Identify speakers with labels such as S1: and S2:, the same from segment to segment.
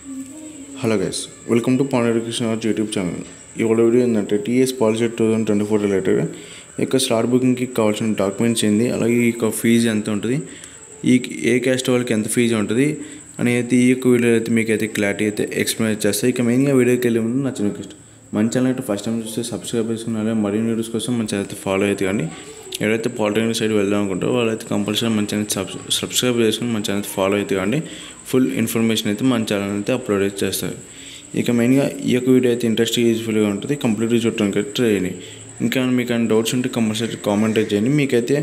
S1: Hello guys, welcome to Pond education our YouTube channel. ఇవాళ video ఏంటంటే TS policy 2024 related ఇక slot బుకింగ్కి కావాల్సిన డాక్యుమెంట్స్ ఏంది, అలాగే ఈ యొక్క ఫీజు ఎంత ఉంటుంది, ఈ ఏ క్యాస్ట్ వాళ్ళకి ఎంత ఫీజు ఉంటుంది అనేది ఈ యొక్క వీడియో అయితే మీకు అయితే క్లారిటీ అయితే ఎక్స్ప్లెయిన్ చేస్తాయి. ఇక మెయిన్గా వీడియోకి వెళ్ళే ముందు నచ్చిన రిక్వెస్ట్, మన ఛానల్ అయితే ఫస్ట్ టైం చూస్తే సబ్స్క్రైబ్ చేసుకున్నారే, మరిన్ని వీడియోస్ కోసం మన ఛానల్ అయితే ఫాలో అయితే. కానీ ఎవరైతే పాలిటెక్నిక్ సైడ్ వెళ్దాం అనుకుంటారో వాళ్ళైతే కంపల్సరీ మన ఛానల్ సబ్స్క్రైబ్ చేసుకుని మన ఛానల్ ఫాలో అయితే. కానీ ఫుల్ ఇన్ఫర్మేషన్ అయితే మన ఛానల్ అయితే అప్లోడ్ అయితే చేస్తారు. ఇక మెయిన్గా ఈ యొక్క వీడియో అయితే ఇంట్రెస్టింగ్ యూజ్ఫుల్గా ఉంటుంది, కంప్లీట్గా చూడడానికి అయితే ట్రై చేయండి. ఇంకా మీకు డౌట్స్ ఉంటే కంపల్సరీ కామెంట్ అయితే చేయండి. మీకైతే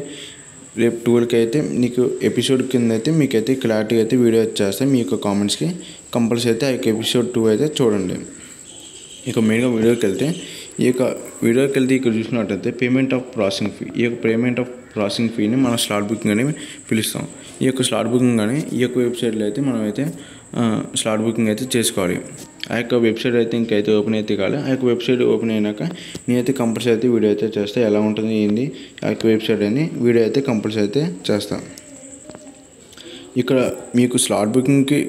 S1: రేపు 12కి అయితే మీకు ఎపిసోడ్ కింద అయితే మీకైతే క్లారిటీ అయితే వీడియో వచ్చేస్తాయి. మీ యొక్క కామెంట్స్కి కంపల్సరీ అయితే ఆ యొక్క ఎపిసోడ్ 2 అయితే చూడండి. ఇక మెయిన్గా వీడియోకి వెళ్తే ఇక్కడ చూసినట్టయితే పేమెంట్ ఆఫ్ ప్రాసెసింగ్ ఫీ, ఈ యొక్క పేమెంట్ ఆఫ్ ప్రాసెసింగ్ ఫీని మనం స్లాట్ బుకింగ్ అని పిలుస్తాం. ఈ యొక్క స్లాట్ బుకింగ్ కానీ ఈ యొక్క వెబ్సైట్లో అయితే మనమైతే స్లాట్ బుకింగ్ అయితే చేసుకోవాలి. ఆ యొక్క వెబ్సైట్ అయితే ఇంకైతే ఓపెన్ అయితే కావాలి. ఆ యొక్క వెబ్సైట్ ఓపెన్ అయినాక నేనైతే కంపల్సరీ అయితే వీడియో అయితే చేస్తాను. ఎలా ఉంటుంది ఏంది ఆ యొక్క వెబ్సైట్ అని వీడియో అయితే కంపల్సరీ అయితే చేస్తాను. ఇక్కడ మీకు స్లాట్ బుకింగ్కి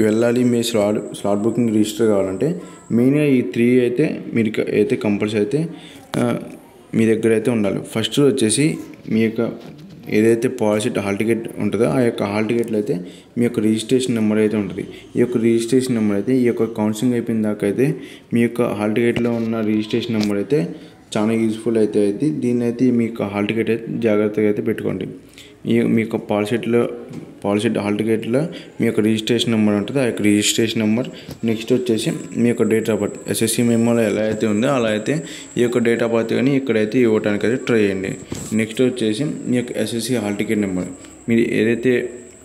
S1: వెళ్ళాలి, మీ స్లాట్ బుకింగ్ రిజిస్టర్ కావాలంటే మెయిన్గా ఈ 3 అయితే మీరు అయితే కంపల్సరీ అయితే మీ దగ్గర అయితే ఉండాలి. ఫస్ట్ వచ్చేసి మీ యొక్క ఏదైతే పాలసీ హాల్ టికెట్ ఉంటుందో ఆ యొక్క హాల్ టికెట్లో అయితే మీ యొక్క రిజిస్ట్రేషన్ నెంబర్ అయితే ఉంటుంది. ఈ యొక్క రిజిస్ట్రేషన్ నెంబర్ అయితే ఈ యొక్క కౌన్సిలింగ్ అయిపోయిన దాకా అయితే మీ యొక్క హాల్ టికెట్లో ఉన్న రిజిస్ట్రేషన్ నెంబర్ అయితే చాలా యూజ్ఫుల్ అయితే. దీన్ని అయితే మీ యొక్క హాల్ టికెట్ అయితే జాగ్రత్తగా అయితే పెట్టుకోండి. మీ యొక్క పాలసీ హాల్ టికెట్లో మీ యొక్క రిజిస్ట్రేషన్ నెంబర్ ఉంటుంది. ఆ యొక్క రిజిస్ట్రేషన్ నెంబర్ నెక్స్ట్ వచ్చేసి మీ యొక్క డేట్ ఆఫ్ బర్త్ ఎస్ఎస్సి మెమోలో ఎలా అయితే ఉందో అలా అయితే ఈ యొక్క డేట్ ఆఫ్ బర్త్ కానీ ఇక్కడైతే ఇవ్వడానికి అయితే ట్రై చేయండి. నెక్స్ట్ వచ్చేసి మీ యొక్క ఎస్ఎస్సి హాల్ టికెట్ నెంబర్, మీరు ఏదైతే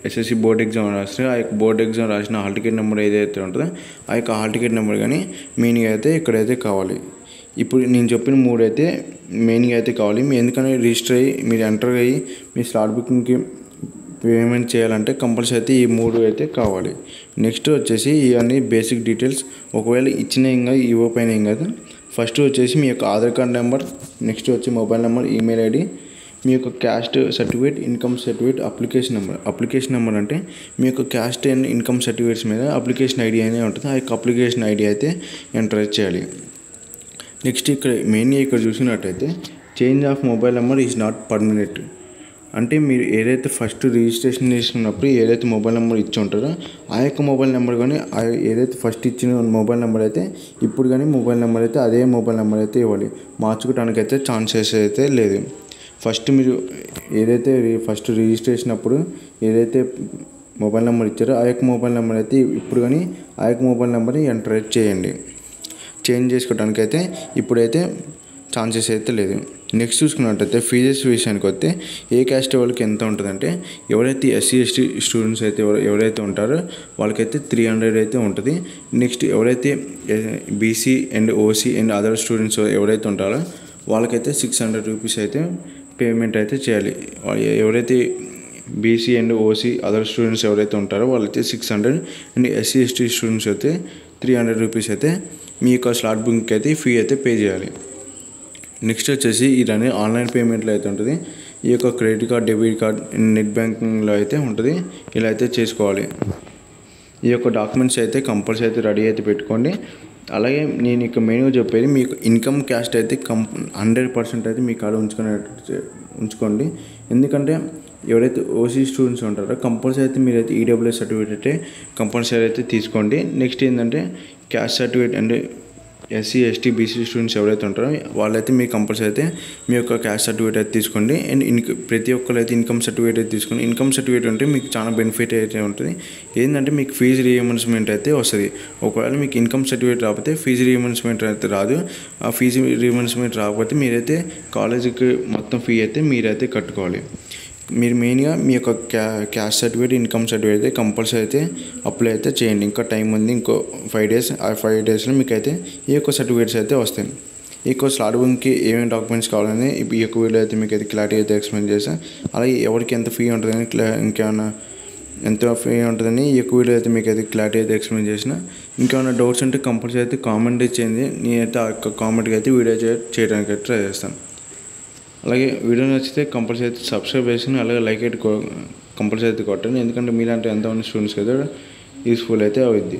S1: ఎస్ఎస్సి బోర్డ్ ఎగ్జామ్ రాస్తారో ఆ యొక్క బోర్డ్ ఎగ్జామ్ రాసిన హాల్ టికెట్ నెంబర్ ఏదైతే ఉంటుందో ఆ యొక్క హాల్ టికెట్ నెంబర్ కానీ మీనింగ్ అయితే ఇక్కడైతే కావాలి. ఇప్పుడు నేను చెప్పిన 3 అయితే మెయిన్గా అయితే కావాలి. మీ ఎందుకంటే రిజిస్టర్ అయ్యి మీరు ఎంటర్ అయ్యి మీ స్లాట్ బుకింగ్కి పేమెంట్ చేయాలంటే కంపల్సరీ అయితే ఈ 3 అయితే కావాలి. నెక్స్ట్ వచ్చేసి ఇవన్నీ బేసిక్ డీటెయిల్స్ ఒకవేళ ఇచ్చిన ఇంకా ఇవ్వకపోయినా ఏం కాదు. ఫస్ట్ వచ్చేసి మీ యొక్క ఆధార్ కార్డ్ నెంబర్, నెక్స్ట్ వచ్చి మొబైల్ నెంబర్, ఈమెయిల్ ఐడి, మీ యొక్క caste certificate, income certificate, application number అంటే మీ యొక్క క్యాస్ట్ అండ్ ఇన్కమ్ సర్టిఫికేట్స్ మీద అప్లికేషన్ ఐడి అనేది ఉంటుంది. ఆ యొక్క అప్లికేషన్ ఐడి అయితే ఎంటర్ చేయాలి. నెక్స్ట్ మెయిన్గా ఇక్కడ చూసినట్టయితే change of mobile number is not permanent. అంటే మీరు ఏదైతే ఫస్ట్ రిజిస్ట్రేషన్ చేసుకున్నప్పుడు ఏదైతే మొబైల్ నెంబర్ ఇచ్చి ఉంటారో ఆ యొక్క మొబైల్ నెంబర్ కానీ ఏదైతే ఫస్ట్ ఇచ్చిన మొబైల్ నెంబర్ అయితే ఇప్పుడు కానీ మొబైల్ నెంబర్ అయితే అదే మొబైల్ నెంబర్ అయితే ఇవ్వాలి. మార్చుకోవడానికి అయితే ఛాన్సెస్ అయితే లేదు. ఫస్ట్ మీరు ఏదైతే ఫస్ట్ రిజిస్ట్రేషన్ అప్పుడు ఏదైతే మొబైల్ నెంబర్ ఇచ్చారో ఆ యొక్క మొబైల్ నెంబర్ అయితే ఇప్పుడు కానీ ఆ యొక్క మొబైల్ నెంబర్ని ఎంటర్ చేయండి. చేంజ్ చేసుకోవడానికి అయితే ఇప్పుడైతే ఛాన్సెస్ అయితే లేదు. నెక్స్ట్ చూసుకున్నట్టయితే ఫీజెస్ విషయానికి వస్తే ఏ క్యాస్ట్ వాళ్ళకి ఎంత ఉంటుందంటే ఎవరైతే ఎస్సీ ఎస్టీ స్టూడెంట్స్ అయితే ఎవరైతే ఉంటారో వాళ్ళకైతే 300 అయితే ఉంటుంది. నెక్స్ట్ ఎవరైతే BC and OC and other students ఎవరైతే ఉంటారో వాళ్ళకైతే 600 రూపీస్ అయితే పేమెంట్ అయితే చేయాలి. ఎవరైతే BC and OC other students ఎవరైతే ఉంటారో వాళ్ళైతే 600 అండ్ ఎస్సీ ఎస్టీ స్టూడెంట్స్ అయితే 300 రూపీస్ అయితే మీ యొక్క స్లాట్ బుకింగ్కి అయితే ఫీ అయితే పే చేయాలి. నెక్స్ట్ వచ్చేసి ఇదన్నీ ఆన్లైన్ పేమెంట్లో అయితే ఉంటుంది. ఈ యొక్క credit card, debit card, net బ్యాంకింగ్లో అయితే ఉంటుంది. ఇలా అయితే చేసుకోవాలి. ఈ యొక్క డాక్యుమెంట్స్ అయితే కంపల్సరీ అయితే రెడీ అయితే పెట్టుకోండి. అలాగే నేను ఇక మెయిన్గా చెప్పేది మీకు ఇన్కమ్ క్యాస్ట్ అయితే 100% అయితే మీ కాడ ఉంచుకోండి. ఎందుకంటే ఎవరైతే ఓసీ స్టూడెంట్స్ ఉంటారో కంపల్సరీ అయితే మీరైతే ఈడబ్ల్యూఎస్ సర్టిఫికేట్ అయితే కంపల్సరీ అయితే తీసుకోండి. నెక్స్ట్ ఏంటంటే క్యాస్ట్ సర్టిఫికేట్ అంటే ఎస్సీ ఎస్టీ బీసీ స్టూడెంట్స్ ఎవరైతే ఉంటారో వాళ్ళైతే మీ కంపల్సరీ అయితే మీ యొక్క క్యాస్ట్ సర్టిఫికేట్ అయితే తీసుకోండి. అండ్ ప్రతి ఒక్కరు అయితే ఇన్కమ్ సర్టిఫికేట్ అయితే తీసుకోండి. ఇన్కమ్ సర్టిఫికేట్ అంటే మీకు చాలా బెనిఫిట్ అయితే ఉంటుంది. ఏంటంటే మీకు ఫీజు రీఎంబర్స్మెంట్ అయితే వస్తుంది. ఒకవేళ మీకు ఇన్కమ్ సర్టిఫికేట్ రాకపోతే ఫీజు రీఎంబర్స్మెంట్ అయితే రాదు. ఆ ఫీజు రీఎంబర్స్మెంట్ రాకపోతే మీరైతే కాలేజీకి మొత్తం ఫీ అయితే మీరైతే కట్టుకోవాలి. మీరు మెయిన్గా మీ యొక్క క్యాస్ట్ సర్టిఫికేట్, ఇన్కమ్ సర్టిఫికేట్ అయితే కంపల్సరీ అయితే అప్లై అయితే చేయండి. ఇంకా టైం ఉంది, ఇంకో 5 డేస్. ఆ 5 డేస్లో మీకు అయితే ఈ యొక్క సర్టిఫికేట్స్ అయితే వస్తాయి. ఈ యొక్క స్లాట్ బుకింగ్కి ఏమేమి డాక్యుమెంట్స్ కావాలని ఈ యొక్క వీడియో అయితే మీకు అయితే క్లారిటీ అయితే ఎక్స్ప్లెయిన్ చేస్తాను. అలాగే ఎవరికి ఎంత ఫీ ఉంటుందని ఇంకేమైనా ఎంత ఫీ ఉంటుందని ఈ యొక్క వీడియో అయితే మీకు అయితే క్లారిటీ అయితే ఎక్స్ప్లెయిన్ చేసిన. ఇంకేమైనా డౌట్స్ ఉంటే కంపల్సరీ అయితే కామెంట్ చేయండి. నేనైతే ఆ యొక్క కామెంట్కి అయితే వీడియో చేయడానికి అయితే ట్రై చేస్తాను. అలాగే వీడియో నచ్చితే కంపల్సరీ అయితే సబ్స్క్రైబ్ చేసుకుని అలాగే లైక్ అయితే కంపల్సరీ అయితే కొట్టండి. ఎందుకంటే మీలాంటి ఎంతమంది స్టూడెంట్స్కి అయితే యూస్ఫుల్ అయితే అవుద్ది.